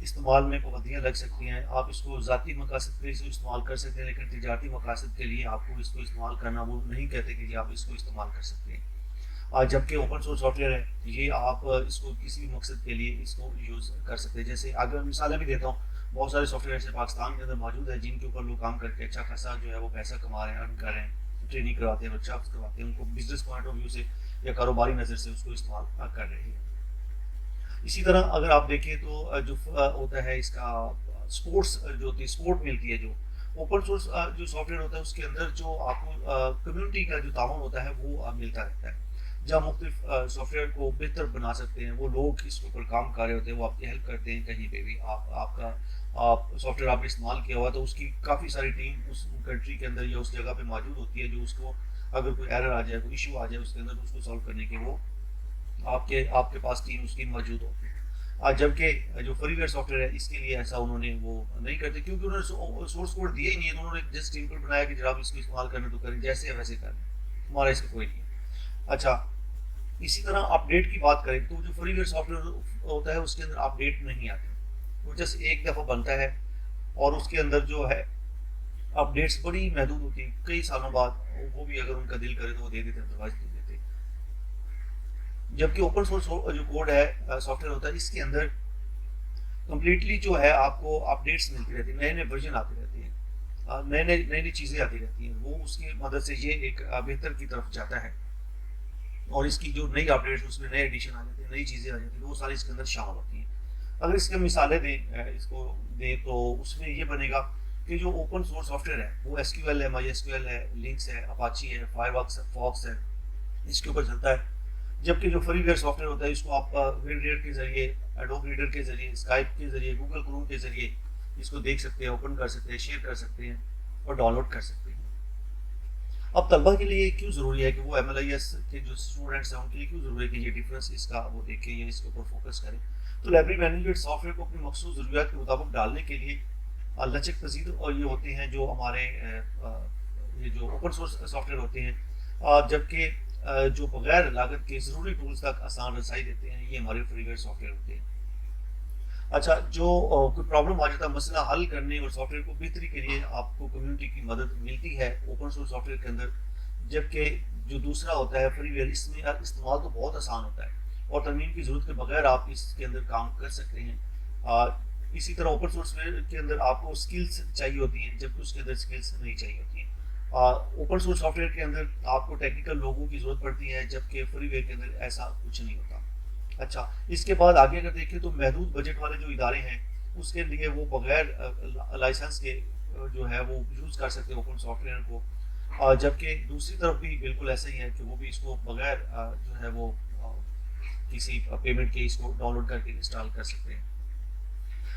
استعمال میں پابندیاں لگ سکتی ہیں. آپ اس کو ذاتی مقاصد کے لیے استعمال کر سکتے ہیں، لیکن تجارتی مقاصد کے لیے آپ کو اس کو استعمال کرنا وہ نہیں کہتے کہ جی آپ اس کو استعمال کر سکتے ہیں. جبکہ اوپن سورس سافٹ ویئر ہے یہ آپ اس کو کسی بھی مقصد کے لیے اس کو یوز کر سکتے ہیں. جیسے اگر مثالیں بھی دیتا ہوں، بہت سارے سافٹ ویئر ایسے پاکستان کے اندر موجود ہیں جن کے اوپر لوگ کام کر کے اچھا خاصا جو ہے وہ پیسہ کما رہے ہیں، ارن کر رہے ہیں، ٹریننگ کرواتے ہیں، ورکشاپس کرواتے ہیں، ان کو بزنس پوائنٹ آف ویو سے یا کاروباری نظر سے اس کو استعمال کر رہے ہیں. اسی طرح اگر آپ دیکھیں تو جو ہوتا ہے اس کا اسپورٹس جو ہوتی ہے، اسپورٹ ملتی ہے، جو اوپن سورس جو سافٹ ویئر ہوتا ہے اس کے اندر جو آپ کو کمیونٹی کا جو تعاون ہوتا ہے وہ ملتا رہتا ہے. جہاں مختلف سافٹ ویئر کو بہتر بنا سکتے ہیں، وہ لوگ اس کے اوپر کام کر رہے ہوتے ہیں، وہ آپ کی ہیلپ کرتے ہیں. کہیں پہ بھی آپ کا سافٹ ویئر آپ نے استعمال کیا ہوا تو اس کی کافی ساری ٹیم اس کنٹری کے اندر یا اس جگہ پہ موجود ہوتی ہے جو اس کو اگر کوئی ایرر آ جائے، کوئی ایشو آ جائے اس کے اندر اس کو سالو کرنے کے وہ آپ کے پاس ٹیم اس کی موجود ہوتی ہے. جبکہ جو فری ویئر سافٹ ویئر ہے اس کے لیے ایسا انہوں نے وہ نہیں کرتے، کیونکہ انہوں نے سورس کوڈ دیا ہی نہیں ہے. انہوں نے جسٹ سمپل بنایا کہ جناب اس کو استعمال کرنا تو کریں، جیسے ہے ویسے کریں، ہمارا اس کا کوئی نہیں ہے. اچھا، اسی طرح اپ ڈیٹ کی بات کریں تو جو فری ویئر سافٹ ویئر ہوتا ہے اس کے اندر اپ ڈیٹ نہیں آتے، وہ جسٹ ایک دفعہ بنتا ہے اور اس کے اندر جو ہے اپ ڈیٹس بڑی محدود ہوتی ہیں. کئی سالوں بعد وہ بھی اگر ان کا دل کرے تو وہ دے دیتے ہیں، ادروائز دے دیتے. جبکہ اوپن سورس جو کوڈ ہے سافٹ ویئر ہوتا ہے اس کے اندر کمپلیٹلی جو ہے آپ کو اپڈیٹس ملتی رہتی ہیں، نئے نئے ورژن آتے رہتے ہیں، نئی نئی چیزیں آتی رہتی ہیں. وہ اس کی مدد سے یہ ایک بہتر کی طرف جاتا ہے اور اس کی جو نئی اپڈیٹس اس میں نئے ایڈیشن آ جاتے ہیں، نئی چیزیں آ جاتی ہیں، وہ ساری اس کے اندر شامل ہوتی ہیں. اگر اس کے مثالیں دیں اس کو دیں تو اس میں یہ بنے گا کہ جو اوپن سورس سافٹ ویئر ہے وہ ایس کیو ایل ہے، مائی ایس کیو ایل ہے، لنکس ہے، اپاچی ہے، فائر فاکس ہے، اس کے اوپر چلتا ہے. جبکہ جو فری ویئر سافٹ ویئر ہوتا ہے اس کو آپ ویب ریڈر کے ذریعے، ایڈوب ریڈر کے ذریعے، اسکائپ کے ذریعے، گوگل کروم کے ذریعے اس کو دیکھ سکتے ہیں، اوپن کر سکتے ہیں، شیئر کر سکتے ہیں اور ڈاؤن لوڈ کر سکتے ہیں. اب طلبہ کے لیے کیوں ضروری ہے کہ وہ ایم ایل آئی ایس کے جو اسٹوڈنٹس ہیں ان کے لیے کیوں ضروری ہے کہ یہ ڈفرینس اس کا وہ دیکھیں یا اس کے اوپر فوکس کریں؟ تو لائبریری مینجمنٹ سافٹ ویئر کو اپنی مخصوص ضروریات کے مطابق ڈالنے کے لیے لچک پذیر اور یہ ہوتے ہیں جو ہمارے یہ جو اوپن سورس سافٹ ویئر ہوتے ہیں، جبکہ جو بغیر لاگت کے ضروری ٹولز تک آسان رسائی دیتے ہیں، یہ ہمارے فری ویئر سافٹ ویئر ہوتے ہیں. اچھا، جو کوئی پرابلم آ جاتا ہے، مسئلہ حل کرنے اور سافٹ ویئر کو بہتری کے لیے آپ کو کمیونٹی کی مدد ملتی ہے اوپن سورس سافٹ ویئر کے اندر. جبکہ جو دوسرا ہوتا ہے فری ویئر، اس میں استعمال تو بہت آسان ہوتا ہے اور ترمیم کی ضرورت کے بغیر آپ اس کے اندر کام کر سکتے ہیں. اسی طرح اوپن سورس کے اندر آپ کو اسکلس چاہیے ہوتی ہیں جبکہ اس کے اندر اسکلس نہیں چاہیے ہوتی ہیں. اوپن سورس سافٹ ویئر کے اندر آپ کو ٹیکنیکل لوگوں کی ضرورت پڑتی ہے جبکہ فری ویئر کے اندر ایسا کچھ نہیں ہوتا. اچھا، اس کے بعد آگے اگر دیکھیں تو محدود بجٹ والے جو ادارے ہیں اس کے لیے وہ بغیر لائسنس کے جو ہے وہ یوز کر سکتے ہیں اوپن سافٹ ویئر کو. جبکہ دوسری طرف بھی بالکل ایسا ہی ہے کہ وہ بھی اس کو بغیر جو ہے وہ کسی پیمنٹ کے اس کو ڈاؤن لوڈ کر کے انسٹال کر سکتے ہیں.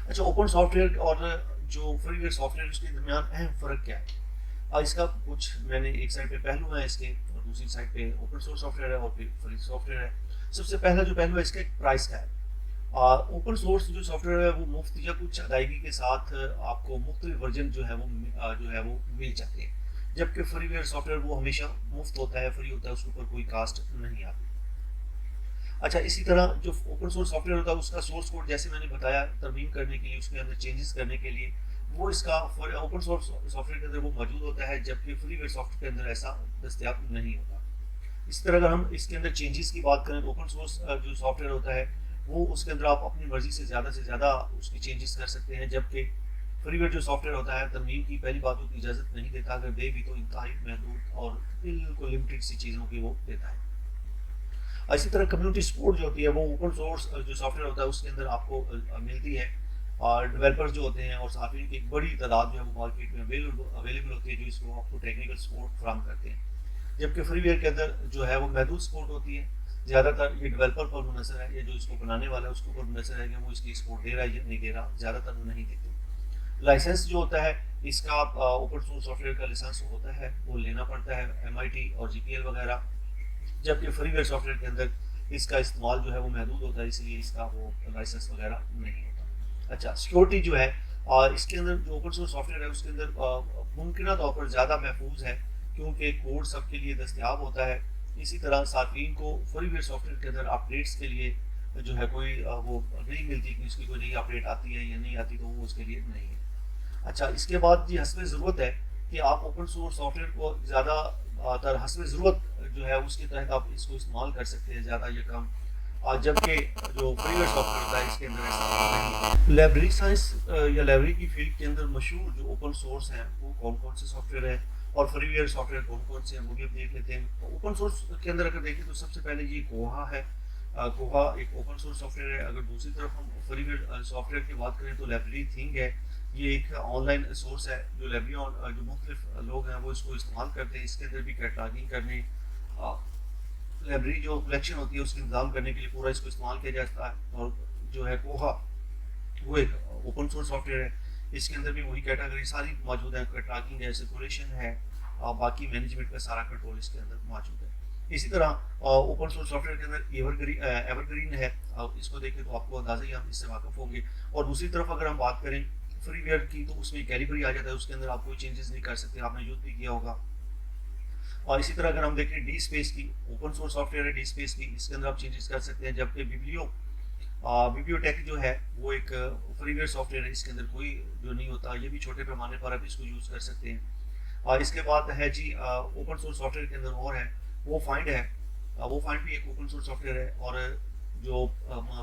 اچھا، اوپن سافٹ ویئر اور جو فری ویئر سافٹ ویئر اس کے درمیان اہم فرق کیا ہے؟ اس کا کچھ میں نے ایک سائڈ پہ پہلو ہیں اس کے اور دوسری سائڈ پہ اوپن سورس سافٹ ویئر ہے اور پھر فری سافٹ ویئر ہے. سب سے پہلا جو پہلو ہے اس کا ایک پرائس کا ہے. اوپن سورس جو سافٹ ویئر ہے وہ مفت یا کچھ ادائیگی کے ساتھ آپ کو مختلف ورژن جو ہے وہ مل جاتے ہیں. جبکہ فری ویئر سافٹ ویئر وہ ہمیشہ مفت ہوتا ہے، فری ہوتا ہے، اس کے اوپر کوئی کاسٹ نہیں آتی. اچھا، اسی طرح جو اوپن سورس سافٹ ویئر ہوتا ہے اس کا سورس کوڈ جیسے میں نے بتایا ترمیم کرنے کے لیے، اس کے اندر چینجز کرنے کے لیے وہ اس کا اوپن سورس سافٹ ویئر کے اندر وہ موجود ہوتا ہے، جبکہ فری ویئر سافٹ ویئر کے اندر ایسا دستیاب نہیں ہوتا. اسی طرح اگر ہم اس کے اندر چینجز کی بات کریں تو اوپن سورس جو سافٹ ویئر ہوتا ہے وہ اس کے اندر آپ اپنی مرضی سے زیادہ اس کی چینجز کر سکتے ہیں. جبکہ فری ویئر جو سافٹ ویئر ہوتا ہے ترمیم کی پہلی باتوں کی اجازت نہیں دیتا، اگر دے بھی تو انتہائی محدود اور بالکل لمیٹڈ سی چیزوں کی وہ دیتا ہے. اسی طرح کمیونٹی سپورٹ جو ہوتی ہے وہ اوپن سورس جو سافٹ ویئر ہوتا ہے اس کے اندر آپ کو ملتی ہے، اور ڈیولپرز جو ہوتے ہیں اور صارفین کی ایک بڑی تعداد جو ہے وہ مارکیٹ میں اویلیبل ہوتی ہے جو اس کو آپ کو ٹیکنیکل سپورٹ فراہم کرتے ہیں. جبکہ فری ویئر کے اندر جو ہے وہ محدود سپورٹ ہوتی ہے، زیادہ تر یہ ڈیولپر پر منحصر ہے یا جو اس کو بنانے والا ہے اس کے اوپر منحصر ہے کہ وہ اس کی سپورٹ دے رہا ہے یا نہیں دے رہا، زیادہ تر نہیں دیتے. لائسنس جو ہوتا ہے اس کا اوپن سورس سافٹ ویئر کا لائسنس ہوتا ہے وہ لینا پڑتا ہے، MIT اور GPL وغیرہ. جبکہ فری ویئر سافٹ ویئر کے اندر اس کا استعمال جو ہے وہ محدود ہوتا ہے، اس لیے اس کا وہ لائسنس وغیرہ نہیں ہوتا. اچھا، سیکورٹی جو ہے اس کے اندر جو اوپن سورس سافٹ ویئر ہے اس کے اندر ممکنہ طور پر زیادہ محفوظ ہے کیونکہ کوڈ سب کے لیے دستیاب ہوتا ہے. اسی طرح صارفین کو فری ویئر سافٹ ویئر کے اندر اپڈیٹس کے لیے جو ہے کوئی وہ نہیں ملتی کہ اس کی کوئی نئی اپڈیٹ آتی ہے یا نہیں آتی، تو وہ اس کے لیے نہیں ہے۔ اچھا، اس کے بعد جی حسب ضرورت ہے کہ آپ اوپن سورس سافٹ ویئر کو زیادہ تر حسب ضرورت جو ہے اس کے تحت آپ اس کو استعمال کر سکتے ہیں، زیادہ یا کم، جبکہ جو فری ویئر سافٹ ویئر ہوتا ہے اس کے اندر ایسا نہیں۔ لائبریری سائنس یا لائبریری کی فیلڈ کے اندر مشہور جو اوپن سورس ہیں وہ کون کون سے سافٹ ویئر ہیں، اور فری ویئر سافٹ ویئر کون کون سے ہیں وہ بھی اب دیکھ لیتے ہیں۔ اوپن سورس کے اندر اگر دیکھیں تو سب سے پہلے یہ کوہا ہے۔ کوہا ایک اوپن سورس سافٹ ویئر ہے۔ اگر دوسری طرف ہم فری ویئر سافٹ ویئر کی بات کریں تو لائبریری تھنگ ہے۔ یہ ایک آن لائن سورس ہے جو لائبریری جو مختلف لوگ ہیں وہ اس کو استعمال کرتے ہیں۔ اس کے اندر بھی کیٹلاگنگ کرنے، لائبریری جو کلیکشن ہوتی ہے اس کی انتظام کرنے کے لیے پورا اس کو استعمال کیا جاتا ہے۔ اور جو ہے کوہا وہ ایک اوپن سورس سافٹ ویئر ہے۔ اس کے اندر بھی وہی کیٹاگری ساری موجود ہے، کیٹلاگنگ ہے، سرکولیشن ہے، باقی مینجمنٹ کا سارا کنٹرول اس کے اندر موجود ہے۔ اسی طرح اوپن سورس سافٹ ویئر کے اندر ایور گرین ہے، اس کو دیکھیں تو آپ کو اندازہ ہی آپ اس سے واقف ہوں گے۔ اور دوسری طرف اگر ہم بات کریں فری ویئر کی تو اس میں کیلیبری آ جاتا ہے، اس کے اندر آپ کوئی چینجز نہیں کر سکتے، آپ نے یوز بھی کیا ہوگا۔ اور اسی طرح اگر ہم دیکھیں ڈی اسپیس کی، اوپن سورس سافٹ ویئر ہے ڈی اسپیس کی، اس کے اندر آپ چینجز کر سکتے ہیں، جبکہ بیبلیو ٹیک جو ہے وہ ایک فری ویئر سافٹ ویئر ہے، اس کے اندر کوئی جو نہیں ہوتا، یہ بھی چھوٹے پیمانے پر آپ اس کو یوز کر سکتے ہیں۔ اور اس کے بعد ہے جی اوپن سورس سافٹ ویئر کے اندر اور ہے وہ فائنڈ ہے، وہ فائنڈ بھی ایک اوپن سورس سافٹ ویئر ہے۔ اور جو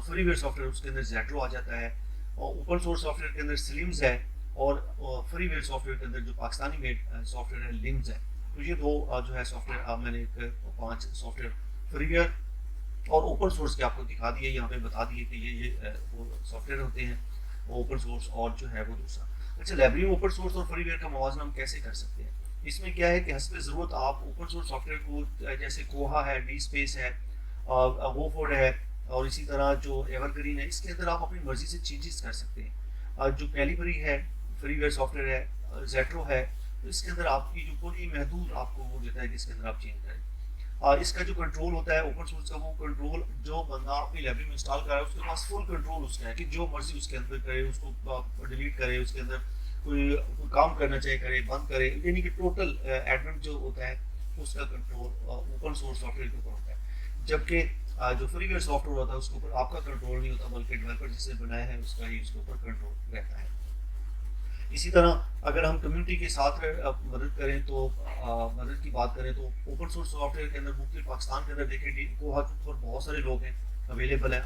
فری ویئر سافٹ ویئر اس کے اندر زیٹرو آ جاتا ہے، اور اوپن سورس سافٹ ویئر کے اندر سلمز ہے، اور فری ویئر سافٹ ویئر کے اندر جو پاکستانی میڈ سافٹ ویئر ہے لمز ہے۔ تو یہ دو جو ہے سافٹ ویئر میں نے 5 سافٹ ویئر فری ویئر اور اوپن سورس کے آپ کو دکھا دیے، یہاں پہ بتا دیے کہ یہ وہ سافٹ ویئر ہوتے ہیں، اوپن سورس اور جو ہے وہ دوسرا۔ اچھا، لائبریری اوپن سورس اور فری ویئر کا موازنہ ہم کیسے کر سکتے ہیں؟ اس میں کیا ہے کہ حسب ضرورت آپ اوپن سورس سافٹ ویئر کو جیسے کوہا ہے، ڈی اسپیس ہے، وہ فوڈ ہے، اور اسی طرح جو ایور گرین ہے، اس کے اندر آپ اپنی مرضی سے چینجز کر سکتے ہیں۔ جو کیلیبری ہے فری ویئر سافٹ ویئر ہے، زیٹرو ہے، تو اس کے اندر آپ کی جو پوری محدود آپ کو وہ دیتا ہے کہ اس کے اندر آپ چینج کریں۔ اس کا جو کنٹرول ہوتا ہے اوپن سورس کا، وہ کنٹرول جو بندہ اپنی لائبریری میں انسٹال کر رہا ہے اس کے پاس فل کنٹرول اس کا ہے کہ جو مرضی اس کے اندر کرے، اس کو ڈیلیٹ کرے، اس کے اندر کوئی کام کرنا چاہے کرے، بند کرے، یعنی کہ ٹوٹل ایڈمن جو ہوتا ہے اس کا control open source soft where کے اوپر ہوتا ہے، جبکہ جو فری ویئر سافٹ ویئر ہوتا ہے اس کے اوپر آپ کا کنٹرول نہیں ہوتا، بلکہ ڈیولپر جس نے بنایا ہے اس کا ہی اس کے اوپر کنٹرول رہتا ہے۔ اسی طرح اگر ہم کمیونٹی کے ساتھ مدد کریں تو مدد کی بات کریں تو اوپن سورس سافٹ ویئر کے اندر مختلف پاکستان کے اندر دیکھیں کوہا کے اوپر بہت سارے لوگ ہیں اویلیبل ہیں،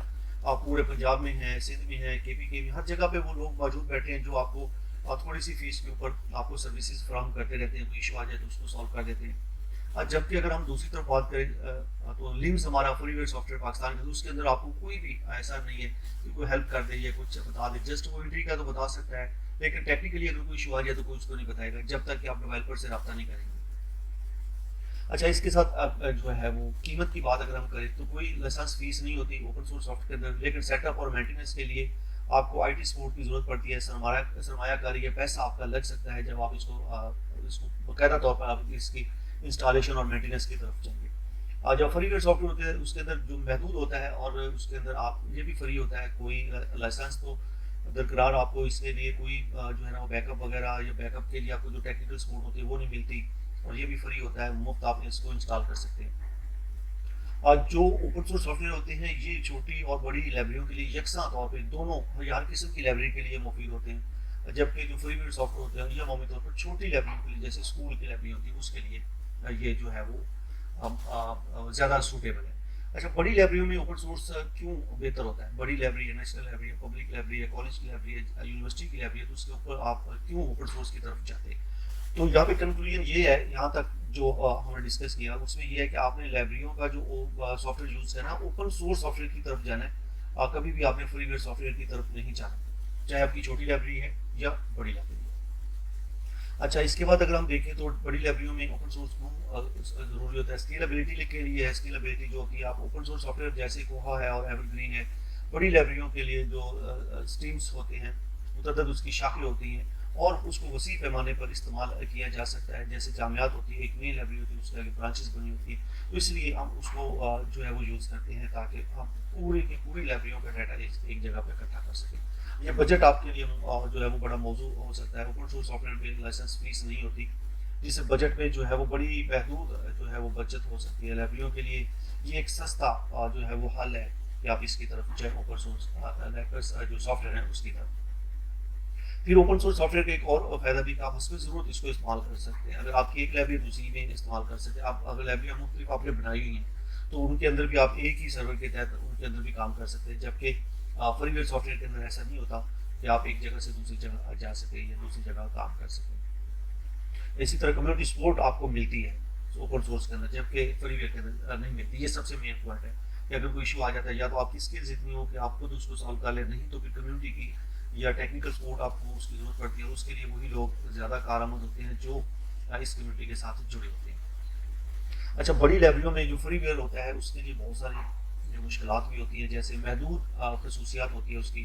آپ پورے پنجاب میں ہیں، سندھ میں ہیں، کے پی کے میں، ہر جگہ پہ وہ لوگ موجود بیٹھے ہیں جو آپ کو تھوڑی سی فیس کے اوپر آپ کو سروسز فراہم کرتے رہتے ہیں، کوئی ایشو آ جائے تو اس کو سالو کر دیتے ہیں۔ جبکہ اگر ہم دوسری طرف بات کریں تو لمز ہمارا free where soft where Pakistan کے اندر، اس کے اندر آپ کو کوئی بھی ایسا نہیں ہے کہ کوئی ہیلپ کر دے یا کچھ بتا دے، جسٹ وہ انٹری کا تو بتا سکتا ہے، لیکن ٹیکنیکلی اگر کوئی ایشو آ جائے تو کوئی اس کو نہیں بتائے گا جب تک کہ آپ ڈیولپر سے رابطہ نہیں کریں گے۔ اچھا، اس کے ساتھ جو ہے وہ قیمت کی بات اگر ہم کریں تو کوئی لائسنس فیس نہیں ہوتی اوپن سورس سافٹ کے اندر، لیکن سیٹ اپ اور مینٹیننس کے لیے آپ کو آئی ٹی سپورٹ کی ضرورت پڑتی ہے، سرمایہ کاری یا پیسہ آپ کا لگ سکتا ہے جب آپ اس کو باقاعدہ طور پر آپ اس کی انسٹالیشن اور مینٹیننس کی طرف جائیں گے۔ جو فری ویئر سافٹ ویئر ہوتے ہیں اس کے اندر جو محدود ہوتا ہے، اور اس کے اندر آپ یہ بھی فری ہوتا ہے، کوئی لائسنس تو درکرار آپ کو اس کے لیے کوئی جو ہے نا وہ بیک اپ وغیرہ یا بیک اپ کے لیے آپ کو جو ٹیکنیکل سپورٹ ہوتی ہے وہ نہیں ملتی، اور یہ بھی فری ہوتا ہے، مفت آپ اس کو انسٹال کر سکتے ہیں۔ جو اوپن سورس سافٹ ویئر ہوتے ہیں یہ چھوٹی اور بڑی لائبریریوں کے لیے یکساں طور پہ دونوں ہر قسم کی لائبریری کے لیے مفید ہوتے ہیں، جبکہ جو فری ویئر سافٹ ویئر ہوتے ہیں یہ عمومی طور پر چھوٹی لائبریریوں کے لیے جیسے اسکول کی لائبریری ہوتی ہے اس کے لیے یہ جو ہے وہ زیادہ سوٹیبل ہے۔ اچھا، بڑی لائبریریوں میں اوپن سورس کیوں بہتر ہوتا ہے؟ بڑی لائبریری ہے، نیشنل لائبریری ہے، پبلک لائبریری ہے، کالج کی لائبریری ہے، یونیورسٹی کی لائبریری ہے، تو اس کے اوپر آپ کیوں اوپن سورس کی طرف جاتے ہیں؟ تو یہاں پہ کنکلوژن یہ ہے یہاں تک جو ہم نے ڈسکس کیا اس میں یہ ہے کہ آپ نے لائبریریوں کا جو سافٹ ویئر یوز کرنا ہے اوپن سورس سافٹ ویئر کی طرف جانا ہے، کبھی بھی آپ نے فری ویئر سافٹ ویئر کی طرف نہیں جانا، چاہے آپ کی چھوٹی لائبریری ہے یا بڑی لائبریری ہے۔ اچھا، اس کے بعد اگر ہم دیکھیں تو بڑی لائبریریوں میں اوپن سورس ضروری ہوتا ہے اسکیلابلٹی کے لیے ہے، اسکیلابلٹی جو کہ آپ اوپن سورس سافٹ ویئر جیسے کوہا ہے اور ایور گرین ہے، بڑی لائبریریوں کے لیے جو اسٹریمس ہوتے ہیں متعدد اس کی شاخیں ہوتی ہیں اور اس کو وسیع پیمانے پر استعمال کیا جا سکتا ہے، جیسے جامعات ہوتی ہے، ایک نئی لائبریری ہوتی ہے اس کے آگے برانچز بنی ہوتی ہے، تو اس لیے ہم اس کو جو ہے وہ یوز کرتے ہیں تاکہ ہم پوری کی پوری لائبریریوں کا ڈیٹا ایک جگہ پہ اکٹھا کر سکیں۔ یہ بجٹ آپ کے لیے جو ہے وہ بڑا موضوع ہو سکتا ہے، اوپن سورس سافٹ ویئر پہ لائسنس فیس نہیں ہوتی، جس سے بجٹ میں جو ہے وہ بڑی محدود جو ہے وہ بچت ہو سکتی ہے۔ لائبریریوں کے لیے یہ ایک سستا جو ہے وہ حل ہے کہ آپ اس کی طرف جائیں اوپن سورس جو سافٹ ویئر ہے اس کی طرف. پھر اوپن سورس سافٹ ویئر کا ایک اور فائدہ بھی کہ آپ حسب ضرورت اس کو استعمال کر سکتے ہیں. اگر آپ کی ایک لائبریری دوسری میں استعمال کر سکتے ہیں. آپ اگر لائبریریاں مختلف آپ نے بنائی ہوئی ہیں تو ان کے اندر بھی آپ ایک ہی سرور کے تحت ان کے اندر بھی کام کر سکتے ہیں, جبکہ فری ویئر سافٹ ویئر کے اندر ایسا نہیں ہوتا کہ آپ ایک جگہ سے دوسری جگہ جا سکیں یا دوسری جگہ کام کر سکیں. اسی طرح کمیونٹی سپورٹ آپ کو ملتی ہے اوپن سورس کے اندر, جبکہ فری ویئر کے اندر نہیں ملتی. یہ سب سے مین پوائنٹ ہے کہ اگر کوئی ایشو آ جاتا ہے یا تو آپ کی اسکلز اتنی ہو کہ آپ خود اس کو سالو کر لیں, نہیں تو پھر کمیونٹی کی یا ٹیکنیکل سپورٹ آپ کو اس کی ضرورت پڑتی ہے. اس کے لیے وہی لوگ زیادہ کارآمد ہوتے ہیں جو اس کمیونٹی کے ساتھ جڑے ہوتے ہیں. اچھا, بڑی لائبریریوں میں جو فری ویئر ہوتا ہے اس کے لیے بہت ساری جو مشکلات بھی ہوتی ہیں, جیسے محدود خصوصیات ہوتی ہے اس کی.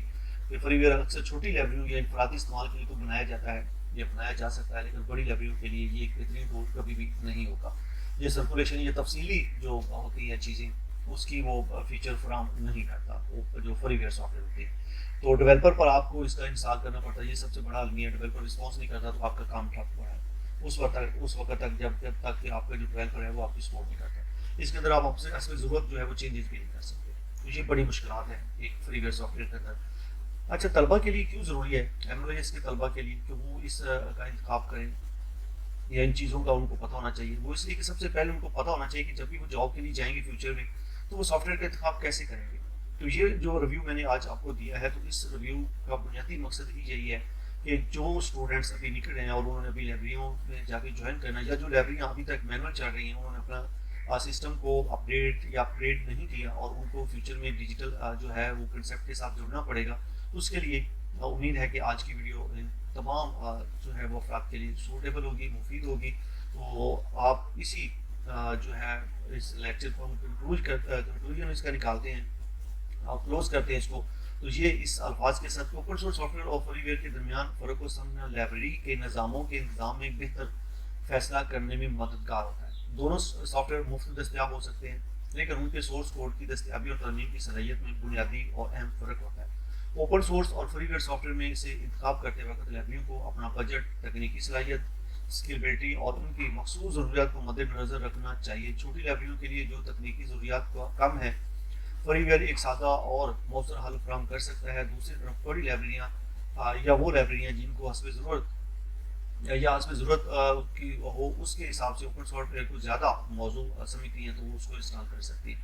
کہ فری ویئر اکثر چھوٹی لائبریریوں یا انفرادی استعمال کے لیے تو بنایا جاتا ہے یا بنایا جا سکتا ہے, لیکن بڑی لائبریریوں کے لیے یہ ایک بہترین ٹول کبھی بھی نہیں ہوگا. یہ سرکولیشن یہ تفصیلی جو ہوتی ہیں چیزیں اس کی وہ فیچر فراہم نہیں کرتا وہ جو فری ویئر سافٹ ویئر ہوتی ہے. تو ڈیولپر پر آپ کو اس کا انسٹال کرنا پڑتا ہے. یہ سب سے بڑا المیہ, ڈیولپر رسپانس نہیں کرتا تو آپ کا کام ٹھپ پڑا ہے اس وقت تک جب تک کہ آپ کا جو ڈیولپر ہے وہ آپ کی سپورٹ نہیں کرتا. اس کے اندر آپ اصل ضرورت جو ہے وہ چینجز بھی نہیں کر سکتے. تو یہ بڑی مشکلات ہیں ایک فری ویئر سافٹ ویئر کے اندر. اچھا, طلبہ کے لیے کیوں ضروری ہے ایم ایل ایس کے طلبہ کے لیے کہ وہ اس کا انتخاب کریں یا ان چیزوں کا ان کو پتہ ہونا چاہیے؟ وہ اس لیے کہ سب سے پہلے ان کو پتہ ہونا چاہیے کہ جب بھی وہ جاب کے لیے جائیں گے فیوچر میں تو وہ سافٹ ویئر کا انتخاب کیسے کریں گے. تو یہ جو ریویو میں نے آج آپ کو دیا ہے, تو اس ریویو کا بنیادی مقصد ہی یہی ہے کہ جو اسٹوڈنٹس ابھی نکل رہے ہیں اور انہوں نے ابھی لائبریریوں میں جا کے جوائن کرنا ہے, یا جو لائبریریاں ابھی تک مینول چل رہی ہیں انہوں نے اپنا سسٹم کو اپڈیٹ یا اپگریڈ نہیں کیا اور ان کو فیوچر میں ڈیجیٹل جو ہے وہ کنسیپٹ کے ساتھ جڑنا پڑے گا. اس کے لیے امید ہے کہ آج کی ویڈیو تمام جو ہے وہ افراد کے لیے سوٹیبل ہوگی, مفید ہوگی. تو آپ اسی جو ہے اس لیکچر کو ہم کنکلوژن اس کا نکالتے ہیں, آپ کلوز کرتے ہیں اس کو. تو یہ اس الفاظ کے ساتھ اوپن سورس سافٹ ویئر اور فری ویئر کے درمیان فرق کو سمجھنا لائبریری کے نظاموں کے انتظام میں بہتر فیصلہ کرنے میں مددگار ہوتا ہے. دونوں سافٹ ویئر مفت دستیاب ہو سکتے ہیں, لیکن ان کے سورس کوڈ کی دستیابی اور ترمیم کی صلاحیت میں بنیادی اور اہم فرق ہوتا ہے. اوپن سورس اور فری ویئر سافٹ ویئر میں سے انتخاب کرتے وقت لائبریریوں کو اپنا بجٹ, تکنیکی صلاحیت, اسکیلبلٹی اور ان کی مخصوص ضروریات کو مد نظر رکھنا چاہیے. چھوٹی لائبریریوں کے لیے جو تکنیکی ضروریات کم ہے فری ویئر ایک سادہ اور مؤثر حل فراہم کر سکتا ہے. دوسری طرف بڑی لائبریریاں یا وہ لائبریریاں جن کو حسب ضرورت کی ہو اس کے حساب سے اوپن سافٹ ویئر کو زیادہ موضوع سمجھتی ہیں تو وہ اس کو استعمال کر سکتی ہیں.